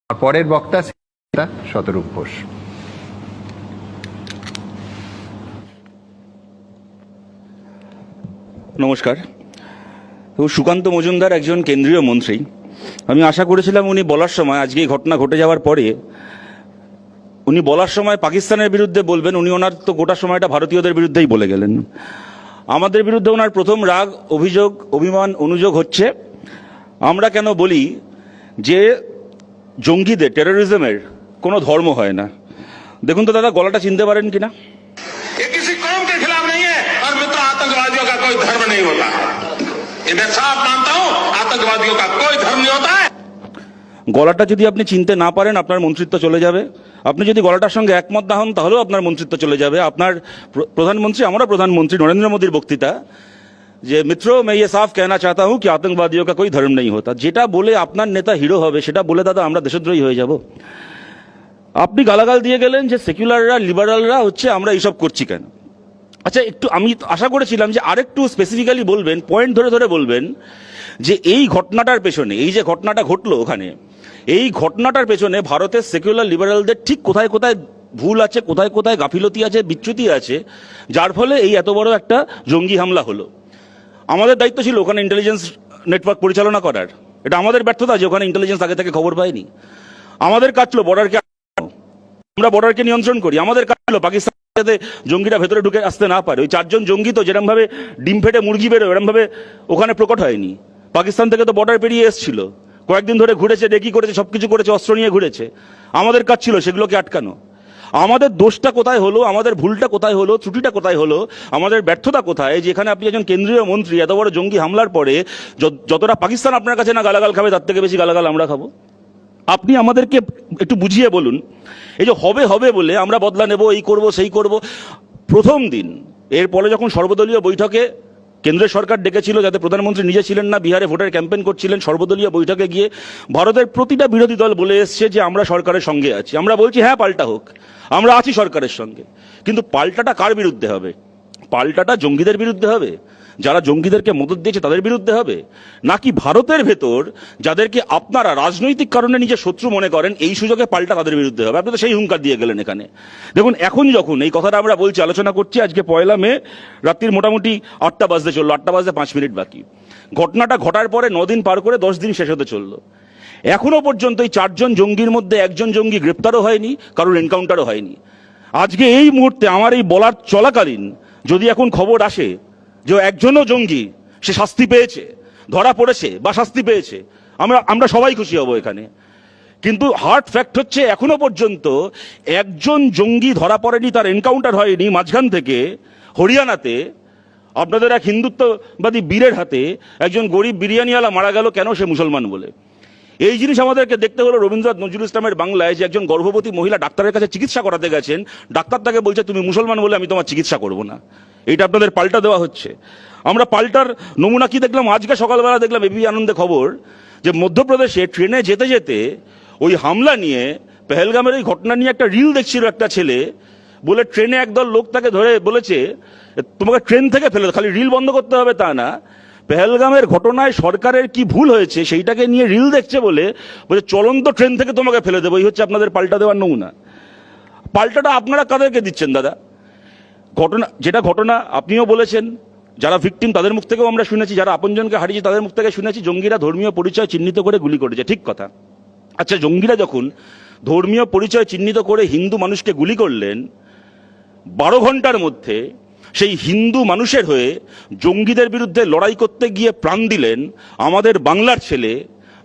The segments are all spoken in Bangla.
পরের বক্তা শতরূপ ঘোষ। নমস্কার। তো সুকান্ত মজুমদার একজন কেন্দ্রীয় মন্ত্রী। আমি আশা করেছিলাম উনি বলার সময়, আজকে এই ঘটনা ঘটে যাওয়ার পরে উনি বলার সময় পাকিস্তানের বিরুদ্ধে বলবেন। উনি ওনার তো গোটা সময়টা ভারতীয়দের বিরুদ্ধেই বলে গেলেন। আমাদের বিরুদ্ধে ওনার প্রথম রাগ, অভিযোগ, অভিমান, অনুযোগ হচ্ছে আমরা কেন বলি যে জঙ্গিদের, টেরোরিজমের কোনো ধর্ম হয় না। দেখুন তো দাদা, গলাটা চিনতে পারেন কিনা? ये किसी कौम के खिलाफ नहीं है और मित्र आतंकवादियों का कोई धर्म नहीं होता। ये मैं साफ मानता हूं, आतंकवादियों का कोई धर्म नहीं होता है। গলাটা যদি আপনি চিনতে না পারেন, আপনার মন্ত্রিত্ব চলে যাবে। আপনি যদি গলাটার সঙ্গে একমত না হন, তাহলেও আপনার মন্ত্রিত্ব চলে যাবে। আপনার প্রধানমন্ত্রী, আমরা প্রধানমন্ত্রী নরেন্দ্র মোদীর বক্তৃতা যে মিত্র मैं ये साफ कहना चाहता हूं कि आतंकवादियों का कोई धर्म नहीं होता, যেটা বলে আপনার নেতা হিরো হবে, সেটা বলে দাদা আমরা দেশদ্রোহী হয়ে যাব। আপনি গালাগাল দিয়ে গেলেন যে সেকুলাররা, লিবারালরা হচ্ছে আমরা এইসব করছি কেন। আচ্ছা, একটু আমি আশা করেছিলাম যে আরেকটু স্পেসিফিক্যালি বলবেন, পয়েন্ট ধরে ধরে বলবেন যে এই ঘটনাটার পেছনে, এই যে ঘটনাটা ঘটলো ওখানে, এই ঘটনাটার পেছনে ভারতের সেকুলার লিবারালদের ঠিক কোথায় কোথায় ভুল আছে, কোথায় কোথায় গাফিলতি আছে, বিচ্যুতি আছে, যার ফলে এই এত বড় একটা জঙ্গি হামলা হলো। আমাদের দায়িত্ব ছিল ওখানে ইন্টেলিজেন্স নেটওয়ার্ক পরিচালনা করার। এটা আমাদের ব্যর্থতা যে ওখানে ইন্টেলিজেন্স আগে থেকে খবর পায়নি। আমাদের কাজ ছিল বর্ডারকে, আমরা বর্ডারকে নিয়ন্ত্রণ করি। আমাদের কাজ ছিল পাকিস্তান যাতে জঙ্গিরা ভেতরে ঢুকে আসতে না পারে। ওই 4 জন জঙ্গি তো যেরকম ভাবে ডিম ফেটে মুরগি বেরোয়, এরকম ভাবে ওখানে প্রকট হয়নি। পাকিস্তান থেকে তো বর্ডার পেরিয়ে এসেছিল, কয়েকদিন ধরে ঘুরেছে, ডেকি করেছে, সবকিছু করেছে, অস্ত্র নিয়ে ঘুরেছে। আমাদের কাজ ছিল সেগুলোকে আটকানো। আমাদের দোষটা কোথায় হলো, আমাদের ভুলটা কোথায় হলো, ত্রুটিটা কোথায় হলো, আমাদের ব্যর্থতা কোথায়, যেখানে আপনি একজন কেন্দ্রীয় মন্ত্রী এত বড় জঙ্গি হামলার পরে যতটা পাকিস্তান আপনার কাছে না গালাগাল খাবে, তার থেকে বেশি গালাগাল আমরা খাবো। আপনি আমাদেরকে একটু বুঝিয়ে বলুন। এই যে হবে হবে বলে আমরা বদলা নেব, এই করব সেই করব, প্রথম দিন এরপরে যখন সর্বদলীয় বৈঠকে কেন্দ্রের সরকার ডেকেছিল, যাতে প্রধানমন্ত্রী নিজে ছিলেন না, বিহারে ভোটের ক্যাম্পেইন করছিলেন, সর্বদলীয় বৈঠকে গিয়ে ভারতের প্রতিটা বিরোধী দল বলে এসছে যে আমরা সরকারের সঙ্গে আছি। আমরা বলছি হ্যাঁ, পাল্টা হোক, আমরা আছি সরকারের সঙ্গে। কিন্তু পাল্টাটা কার বিরুদ্ধে হবে? পাল্টাটা জঙ্গিদের বিরুদ্ধে হবে, যারা জঙ্গিদেরকে মদত দিয়েছে তাদের বিরুদ্ধে হবে, নাকি ভারতের ভেতর যাদেরকে আপনারা রাজনৈতিক কারণে নিজে শত্রু মনে করেন, এই সুযোগে পাল্টা তাদের বিরুদ্ধে হবে? আপনি তো সেই হুঙ্কার দিয়ে গেলেন এখানে। দেখুন, এখন যখন এই কথাটা আমরা বলছি, আলোচনা করছি, আজকে 1 মে রাত্রির মোটামুটি 8টা বাজতে চললো, 8টা বাজতে 5 মিনিট বাকি। ঘটনাটা ঘটার পরে 9 দিন পার করে 10 দিন শেষ হতে চললো। এখনো পর্যন্ত এই 4 জন জঙ্গির মধ্যে একজন জঙ্গি গ্রেপ্তারও হয়নি, কারোর এনকাউন্টারও হয়নি। আজকে এই মুহূর্তে আমার এই বলার চলাকালীন যদি এখন খবর আসে যে একজনও জঙ্গি সে শাস্তি পেয়েছে, ধরা পড়েছে বা শাস্তি পেয়েছে, আমরা সবাই খুশি হব এখানে। কিন্তু হার্ড ফ্যাক্ট হচ্ছে এখনো পর্যন্ত একজন জঙ্গি ধরা পড়েনি, তার এনকাউন্টার হয়নি। মাঝখান থেকে হরিয়ানাতে আপনাদের এক হিন্দুত্ববাদী বীরের হাতে একজন গরিব বিরিয়ানিওয়ালা মারা গেল, কেন? সে মুসলমান বলে। এই জিনিস আমাদেরকে দেখতে হলো রবীন্দ্রনাথ নজরুল ইসলামের বাংলায়, যে একজন গর্ভবতী মহিলা ডাক্তারের কাছে চিকিৎসা করাতে গেছেন, ডাক্তার তাকে বলছে তুমি মুসলমান বলে আমি তোমার চিকিৎসা করব না। এটা আপনাদের পাল্টা দেওয়া হচ্ছে। আমরা পাল্টার নমুনা কি দেখলাম? আজকে সকালবেলা দেখলাম এবিপি আনন্দে খবর যে মধ্যপ্রদেশে ট্রেনে যেতে যেতে ওই হামলা নিয়ে, পেহেলগামের এই ঘটনা নিয়ে একটা রিল দেখছিল একটা ছেলে, বলে ট্রেনে একদল লোক তাকে ধরে বলেছে তোমাকে ট্রেন থেকে ফেলে, খালি রিল বন্ধ করতে হবে তা না, পেহেলগামের ঘটনায় সরকারের কি ভুল হয়েছে সেইটাকে নিয়ে রিল দেখছে বলে চলন্ত ট্রেন থেকে তোমাকে ফেলে দেবো। এই হচ্ছে আপনাদের পাল্টা দেওয়ার নমুনা। পাল্টাটা আপনারা কাদেরকে দিচ্ছেন দাদা? যেটা ঘটনা আপনিও বলেছেন, যারা ভিকটিম তাদের মুখ থেকেও আমরা শুনেছি, যারা আপনজনকে হারিয়েছে তাদের মুখ থেকে শুনেছি, জঙ্গিরা ধর্মীয় পরিচয় চিহ্নিত করে গুলি করেছে। ঠিক কথা। আচ্ছা, জঙ্গিরা যখন ধর্মীয় পরিচয় চিহ্নিত করে হিন্দু মানুষকে গুলি করলেন, 12 ঘন্টার মধ্যে সেই হিন্দু মানুষের হয়ে জঙ্গিদের বিরুদ্ধে লড়াই করতে গিয়ে প্রাণ দিলেন আমাদের বাংলার ছেলে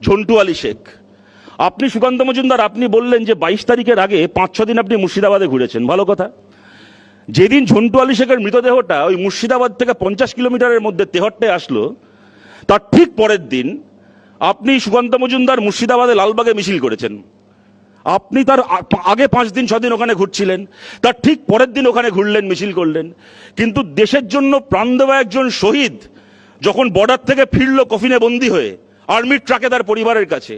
ঝন্টু আলী শেখ। আপনি সুকান্ত মজুমদার, আপনি বললেন যে 22 তারিখের আগে 5-6 দিন আপনি মুর্শিদাবাদে ঘুরেছেন, ভালো কথা। যেদিন ঝন্টু আলী শেখের মৃতদেহটা ওই মুর্শিদাবাদ থেকে 50 কিলোমিটারের মধ্যে তেহট্টে আসলো, তার ঠিক পরের দিন আপনি সুকান্ত মজুমদার মুর্শিদাবাদে লালবাগে মিছিল করেছেন। আপনি তার আগে 5-6 দিন ওখানে ঘুরছিলেন, তার ঠিক পরের দিন ওখানে ঘুরলেন, মিছিল করলেন। কিন্তু দেশের জন্য প্রাণ দেওয়া একজন শহীদ যখন বর্ডার থেকে ফিরলো কফিনে বন্দী হয়ে, আর্মির ট্রাকে তার পরিবারের কাছে,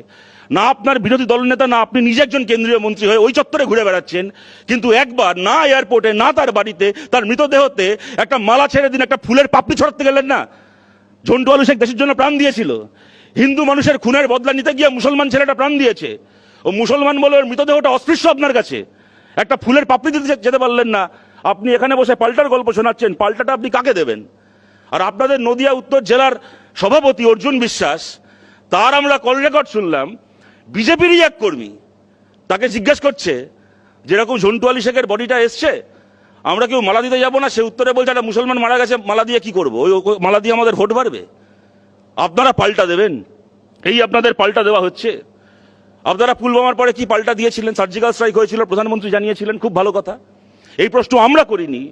না আপনার বিরোধী দলনেতা, না আপনি নিজে একজন কেন্দ্রীয় মন্ত্রী হয়ে ওই চত্বরে ঘুরে বেড়াচ্ছেন, কিন্তু একবার না এয়ারপোর্টে না তার বাড়িতে তার মৃতদেহতে একটা মালা ছেড়ে দিন, একটা ফুলের পাপড়ি ছড়াতে গেলেন না? ঝন্টু আলী শেখ দেশের জন্য প্রাণ দিয়েছিল। হিন্দু মানুষের খুনের বদলা নিতে গিয়ে মুসলমান ছেলেটা প্রাণ দিয়েছে। ও মুসলমান বলে ওর মৃতদেহটা অস্পৃশ্য আপনার কাছে, একটা ফুলের পাপড়ি দিতে যেতে পারলেন না, আপনি এখানে বসে পাল্টার গল্প শোনাচ্ছেন। পাল্টাটা আপনি কাকে দেবেন? আর আপনাদের নদিয়া উত্তর জেলার সভাপতি অর্জুন বিশ্বাস, তার আমরা কল রেকর্ড শুনলাম, বিজেপিরই এক কর্মী তাকে জিজ্ঞেস করছে যেরকম ঝন্টু আলী শেখের বডিটা এসছে, আমরা কেউ মালা দিতে যাবো না, সে উত্তরে বলছে একটা মুসলমান মারা গেছে, মালা দিয়ে কি করবো, ওই মালা দিয়ে আমাদের ভোট বাড়বে? আপনারা পাল্টা দেবেন? এই আপনাদের পাল্টা দেওয়া হচ্ছে। আপনারা পুলওয়ামার পরে কি পাল্টা দিয়েছিলেন? সার্জিক্যাল স্ট্রাইক হয়েছিল, প্রধানমন্ত্রী জানিয়েছিলেন, খুব ভালো কথা। এই প্রশ্ন আমরা করিনি।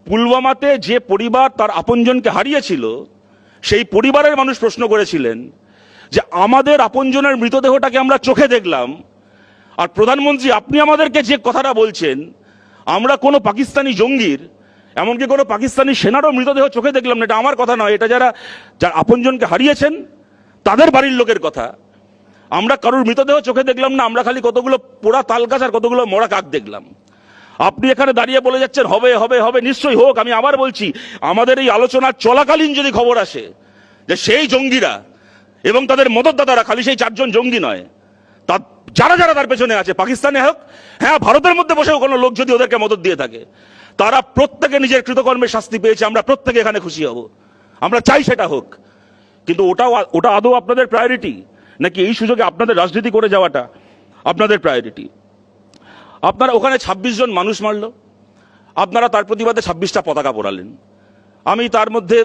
পুলওয়ামাতে যে পরিবার তার আপনজনকে হারিয়েছিল, সেই পরিবারের মানুষ প্রশ্ন করেছিলেন যে আমাদের আপনজনের মৃতদেহটাকে আমরা চোখে দেখলাম, আর প্রধানমন্ত্রী আপনি আমাদেরকে যে কথাটা বলছেন আমরা কোনো পাকিস্তানি জঙ্গির, এমনকি কোনো পাকিস্তানি সেনারও মৃতদেহ চোখে দেখলাম না, এটা আমার কথা নয়, এটা যারা যার আপনজনকে হারিয়েছেন তাদের বাড়ির লোকের কথা। আমরা কারোর মৃতদেহ চোখে দেখলাম না, আমরা খালি কতগুলো পোড়া তাল গাছ আর কতগুলো মরা কাক দেখলাম। আপনি এখানে দাঁড়িয়ে বলে যাচ্ছেন হবে হবে হবে, নিশ্চয়ই হোক। আমি আবার বলছি, আমাদের এই আলোচনা চলাকালীন যদি খবর আসে যে সেই জঙ্গিরা এবং তাদের মদতদাতারা, খালি সেই 4 জন জঙ্গি নয়, তা যারা যারা তার পেছনে আছে, পাকিস্তানে হোক, হ্যাঁ ভারতের মধ্যে বসেও কোনো লোক যদি ওদেরকে মদত দিয়ে থাকে, তারা প্রত্যেকে নিজের কৃতকর্মের শাস্তি পেয়েছে, আমরা প্রত্যেকে এখানে খুশি হব, আমরা চাই সেটা হোক। কিন্তু ওটা আদৌ আপনাদের প্রায়োরিটি, নাকি এই সুযোগে আপনাদের রাজনীতি করে যাওয়াটা আপনাদের প্রায়োরিটি? আপনারা ওখানে 26 জন মানুষ মারলো, আপনারা তার প্রতিবাদে 26টা পতাকা পোড়ালেন। আমি তার মধ্যে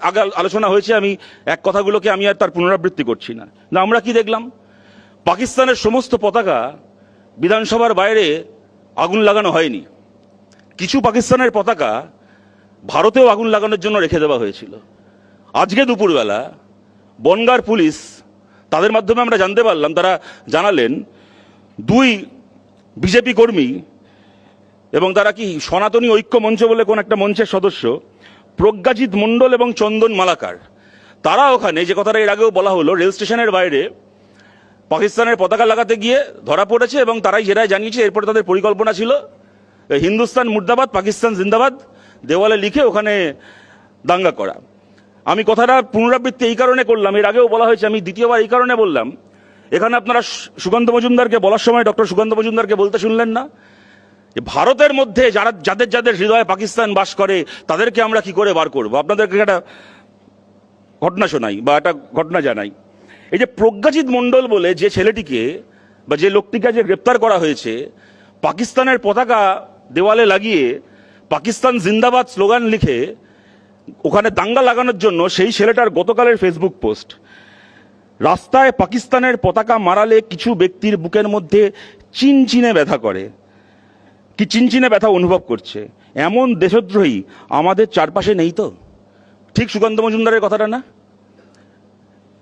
আগে আলোচনা হয়েছে, আমি এক কথাগুলোকে আমি আর তার পুনরাবৃত্তি করছি না। আমরা কি দেখলাম? পাকিস্তানের সমস্ত পতাকা বিধানসভার বাইরে আগুন লাগানো হয়নি, কিছু পাকিস্তানের পতাকা ভারতেও আগুন লাগানোর জন্য রেখে দেওয়া হয়েছিল। আজকে দুপুরবেলা বনগার পুলিশ, তাদের মাধ্যমে আমরা জানতে পারলাম, তারা জানালেন 2 বিজেপি কর্মী এবং তারা কি সনাতনী ঐক্য মঞ্চ বলে কোন একটা মঞ্চের সদস্য, প্রজ্ঞাজিৎ মণ্ডল এবং চন্দন মালাকার, তারা ওখানে, যে কথাটা এর আগেও বলা হলো, রেল স্টেশনের বাইরে পাকিস্তানের পতাকা লাগাতে গিয়ে ধরা পড়েছে এবং তারাই জেরায় জানিয়েছে। এরপরে তাদের পরিকল্পনা ছিল হিন্দুস্তান মুর্দাবাদ পাকিস্তান জিন্দাবাদ দেওয়ালে লিখে ওখানে দাঙ্গা করা। আমি কথাটা পুনরাবৃত্তি এই কারণে করলাম, এর আগেও বলা হয়েছে, আমি দ্বিতীয়বার এই কারণে বললাম, এখানে আপনারা সুকান্ত মজুমদারকে বলার সময় ডক্টর সুকান্ত মজুমদারকে বলতে শুনলেন না যে ভারতের মধ্যে যাদের যাদের হৃদয়ে পাকিস্তান বাস করে তাদেরকে আমরা কি করে বার করব? আপনাদেরকে একটা ঘটনা শোনাই বা একটা ঘটনা জানাই। এই যে প্রজ্ঞাজিৎ মণ্ডল বলে যে ছেলেটিকে বা যে লোকটিকে যে গ্রেপ্তার করা হয়েছে, পাকিস্তানের পতাকা দেওয়ালে লাগিয়ে পাকিস্তান জিন্দাবাদ স্লোগান লিখে ওখানে দাঙ্গা লাগানোর জন্য, সেই ছেলেটার গতকালের ফেসবুক পোস্ট, রাস্তায় পাকিস্তানের পতাকা মারালে কিছু ব্যক্তির বুকের মধ্যে চিনচিনে ব্যথা করে, কি চিনচিনে ব্যথা অনুভব করছে, এমন দেশদ্রোহী আমাদের চারপাশে নেই তো? ঠিক সুকান্ত মজুমদারের কথাটা না?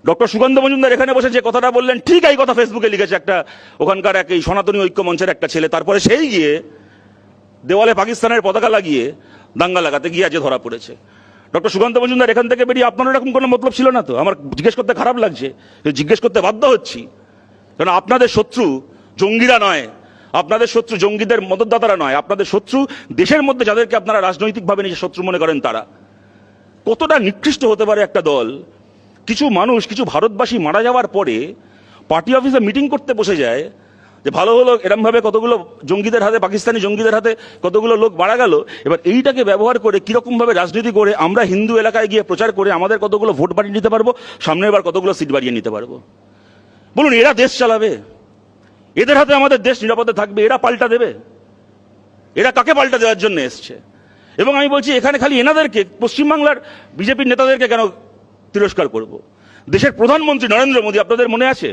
ডক্টর সুকান্ত মজুমদার এখানে বসে যে কথাটা বললেন, ঠিক এই কথা ফেসবুকে লিখেছে একটা ওখানকার এক এই সনাতনী ঐক্য মঞ্চের একটা ছেলে। তারপরে সেই গিয়ে দেওয়ালে পাকিস্তানের পতাকা লাগিয়ে দাঙ্গা লাগাতে গিয়ে আজ ধরা পড়েছে। ডক্টর সুকান্ত মজুমদার এখান থেকে বেরিয়ে আপনার এরকম কোনো মতলব ছিল না তো? আমার জিজ্ঞেস করতে খারাপ লাগছে, জিজ্ঞেস করতে বাধ্য হচ্ছি, কারণ আপনাদের শত্রু জঙ্গিরা নয়, আপনাদের শত্রু জঙ্গিদের মদতদাতারা নয়, আপনাদের শত্রু দেশের মধ্যে যাদেরকে আপনারা রাজনৈতিকভাবে নিজের শত্রু মনে করেন তারা। কতটা নিকৃষ্ট হতে পারে একটা দল? কিছু মানুষ, কিছু ভারতবাসী মারা যাওয়ার পরে পার্টি অফিসে মিটিং করতে বসে যায় যে ভালো হলো এরমভাবে কতগুলো জঙ্গিদের হাতে, পাকিস্তানি জঙ্গিদের হাতে কতগুলো লোক মারা গেল, এবার এইটাকে ব্যবহার করে কিরকম ভাবে রাজনীতি করে আমরা হিন্দু এলাকায় গিয়ে প্রচার করে আমাদের কতগুলো ভোট বাড়িয়ে নিতে পারবো, সামনের বার কতগুলো সিট বাড়িয়ে নিতে পারবো। বলুন, এরা দেশ চালাবে? এদের হাতে আমাদের দেশ নিরাপদে থাকবে? এরা পাল্টা দেবে? এরা কাকে পাল্টা দেওয়ার জন্য এসছে? এবং আমি বলছি, এখানে খালি এনাদেরকে, পশ্চিমবাংলার বিজেপির নেতাদেরকে কেন তিরস্কার করব? দেশের প্রধানমন্ত্রী নরেন্দ্র মোদী, আপনাদের মনে আছে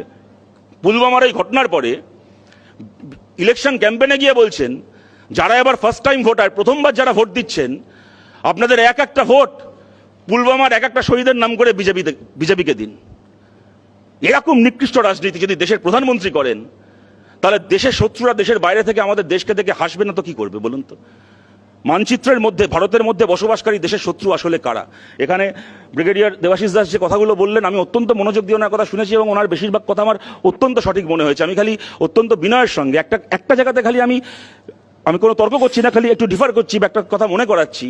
পুলওয়ামার এই ঘটনার পরে ইলেকশন ক্যাম্পেনে গিয়ে বলছেন, যারা এবার ফার্স্ট টাইম ভোটার, প্রথমবার যারা ভোট দিচ্ছেন, আপনাদের এক একটা ভোট পুলওয়ামার এক একটা শহীদের নাম করে বিজেপিকে দিন। এরকম নিকৃষ্ট রাজনীতি যদি দেশের প্রধানমন্ত্রী করেন, তাহলে দেশের শত্রুরা দেশের বাইরে থেকে আমাদের দেশকে দেখে হাসবে না তো কি করবে বলুন তো? মানচিত্রের মধ্যে, ভারতের মধ্যে বসবাসকারী দেশের শত্রু আসলে কারা? এখানে ব্রিগেডিয়ার দেবাশিস দাস যে কথাগুলো বললেন, আমি অত্যন্ত মনোযোগ দিয়ে ওনার কথা শুনেছি এবং ওনার বেশিরভাগ কথা আমার অত্যন্ত সঠিক মনে হয়েছে। আমি খালি অত্যন্ত বিনয়ের সঙ্গে একটা জায়গাতে খালি আমি কোনো তর্ক করছি না, খালি একটু ডিফার করছি, একটা কথা মনে করাচ্ছি।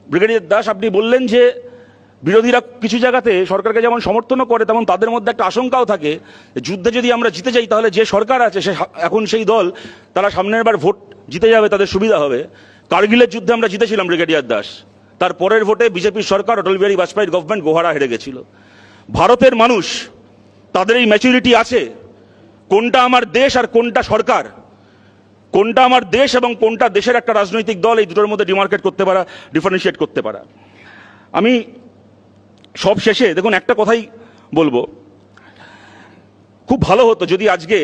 ব্রিগেডিয়ার দাস, আপনি বললেন যে বিরোধীরা কিছু জায়গাতে সরকারকে যেমন সমর্থনও করে, তেমন তাদের মধ্যে একটা আশঙ্কাও থাকে যুদ্ধে যদি আমরা জিতে যাই তাহলে যে সরকার আছে সে এখন সেই দল তারা সামনের বার ভোট জিতে যাবে, তাদের সুবিধা হবে। কার্গিলের যুদ্ধে আমরা জিতেছিলাম ব্রিগেডিয়ার দাস, তার পরের ভোটে বিজেপির সরকার অটল বিহারী বাজপেয়ীর গভর্নমেন্ট গোহারা হেরে গেছিল। ভারতের মানুষ তাদের এই ম্যাচুরিটি আছে কোনটা আমার দেশ আর কোনটা সরকার, কোনটা আমার দেশ এবং কোনটা দেশের একটা রাজনৈতিক দল, এই দুটোর মধ্যে ডিমার্কেট করতে পারা, ডিফারেন্সিয়েট করতে পারা। আমি সব শেষে দেখুন একটা কথাই বলবো, খুব ভালো হতো যদি আজকে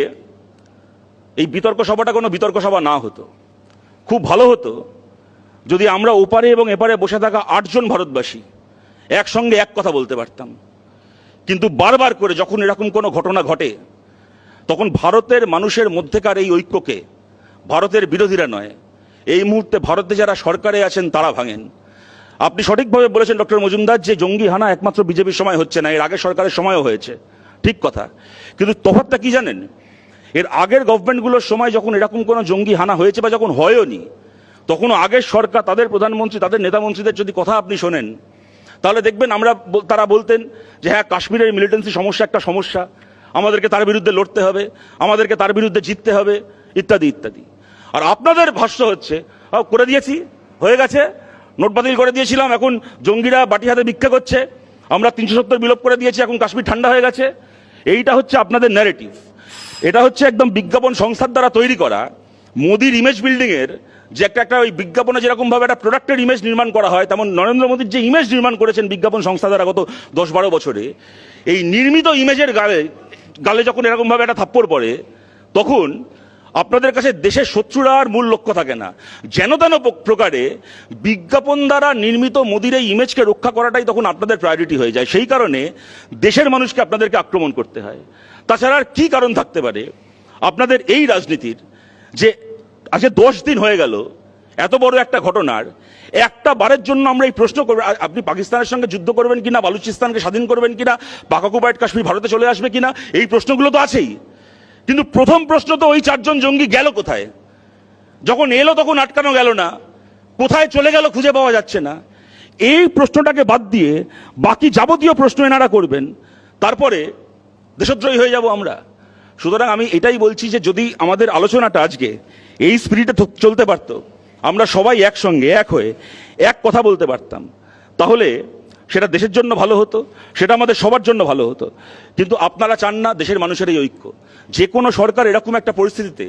এই বিতর্ক সভাটা কোনো বিতর্ক সভা না হতো। খুব ভালো হতো যদি আমরা ওপারে এবং এপারে বসে থাকা 8 জন ভারতবাসী একসঙ্গে এক কথা বলতে পারতাম। কিন্তু বারবার করে যখন এরকম কোনো ঘটনা ঘটে তখন ভারতের মানুষের মধ্যেকার এই ঐক্যকে ভারতের বিরোধীরা নয়, এই মুহূর্তে ভারতে যারা সরকারে আছেন তারা ভাঙেন। আপনি সঠিকভাবে বলেছেন ডক্টর মজুমদার যে জঙ্গি হানা একমাত্র বিজেপির সময় হচ্ছে না, এর আগের সরকারের সময়ও হয়েছে, ঠিক কথা। কিন্তু তফাৎটা কি জানেন, এর আগের গভর্নমেন্টগুলোর সময় যখন এরকম কোনো জঙ্গি হানা হয়েছে বা যখন হয়ওনি, তখন আগের সরকার তাদের প্রধানমন্ত্রী তাদের নেতা মন্ত্রীদের যদি কথা আপনি শোনেন তাহলে দেখবেন তারা বলতেন যে হ্যাঁ কাশ্মীরের মিলিটেন্সি সমস্যা একটা সমস্যা, আমাদেরকে তার বিরুদ্ধে লড়তে হবে, আমাদেরকে তার বিরুদ্ধে জিততে হবে, ইত্যাদি ইত্যাদি। আর আপনাদের ভাষ্য হচ্ছে করে দিয়েছি, হয়ে গেছে, নোট বাতিল করে দিয়েছিলাম, এখন জঙ্গিরা বাটি হাতে ভিক্ষা করছে, আমরা 370 বিলোপ করে দিয়েছি, এখন কাশ্মীর ঠান্ডা হয়ে গেছে। এইটা হচ্ছে আপনাদের ন্যারেটিভ। এটা হচ্ছে একদম বিজ্ঞাপন সংস্থার দ্বারা তৈরি করা মোদির ইমেজ বিল্ডিং এর যে একটা ওই বিজ্ঞাপনে যেরকম ভাবে একটা প্রোডাক্টের ইমেজ নির্মাণ করা হয়, তেমন নরেন্দ্র মোদীর যে ইমেজ নির্মাণ করেছেন বিজ্ঞাপন সংস্থা দ্বারা গত 10-12 বছরে, এই নির্মিত ইমেজের গালে যখন এরকম ভাবে একটা থাপ্পড় পড়ে তখন আপনাদের কাছে দেশের শত্রুরা আর মূল লক্ষ্য থাকে না, যেন তেন প্রকারে বিজ্ঞাপন দ্বারা নির্মিত মোদির এই ইমেজকে রক্ষা করাটাই তখন আপনাদের প্রায়োরিটি হয়ে যায়। সেই কারণে দেশের মানুষকে আপনাদেরকে আক্রমণ করতে হয়। তাছাড়া আর কি কারণ থাকতে পারে আপনাদের এই রাজনীতির, যে আজকে 10 দিন হয়ে গেল এত বড় একটা ঘটনার একটা বারের জন্য আমরা এই প্রশ্ন করব আপনি পাকিস্তানের সঙ্গে যুদ্ধ করবেন কিনা, বালুচিস্তানকে স্বাধীন করবেন কিনা, পাক অকুপায়েড কাশ্মীর ভারতে চলে আসবে কিনা, এই প্রশ্নগুলো তো আছেই। কিন্তু প্রথম প্রশ্ন তো ওই 4 জন জঙ্গি গেল কোথায়, যখন এলো তখন আটকানো গেল না, কোথায় চলে গেল খুঁজে পাওয়া যাচ্ছে না। এই প্রশ্নটাকে বাদ দিয়ে বাকি যাবতীয় প্রশ্ন এনারা করবেন, তারপরে দেশদ্রোহী হয়ে যাব আমরা। সুতরাং আমি এটাই বলছি যে যদি আমাদের আলোচনাটা আজকে এই স্পিরিটে চলতে পারতো, আমরা সবাই একসঙ্গে এক হয়ে এক কথা বলতে পারতাম, তাহলে সেটা দেশের জন্য ভালো হতো, সেটা আমাদের সবার জন্য ভালো হতো। কিন্তু আপনারা চান না দেশের মানুষের এই ঐক্য। যে কোনো সরকার এরকম একটা পরিস্থিতিতে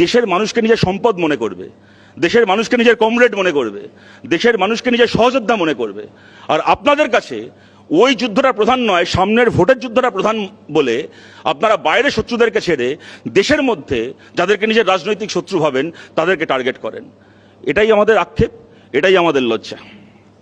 দেশের মানুষকে নিজের সম্পদ মনে করবে, দেশের মানুষকে নিজের কমরেড মনে করবে, দেশের মানুষকে নিজের সহযোদ্ধা মনে করবে। আর আপনাদের কাছে ওই যুদ্ধটা প্রধান নয়, সামনের ভোটের যুদ্ধটা প্রধান বলে আপনারা বাইরের শত্রুদেরকে ছেড়ে দেশের মধ্যে যাদেরকে নিজের রাজনৈতিক শত্রু ভাবেন তাদেরকে টার্গেট করেন। এটাই আমাদের আক্ষেপ, এটাই আমাদের লজ্জা।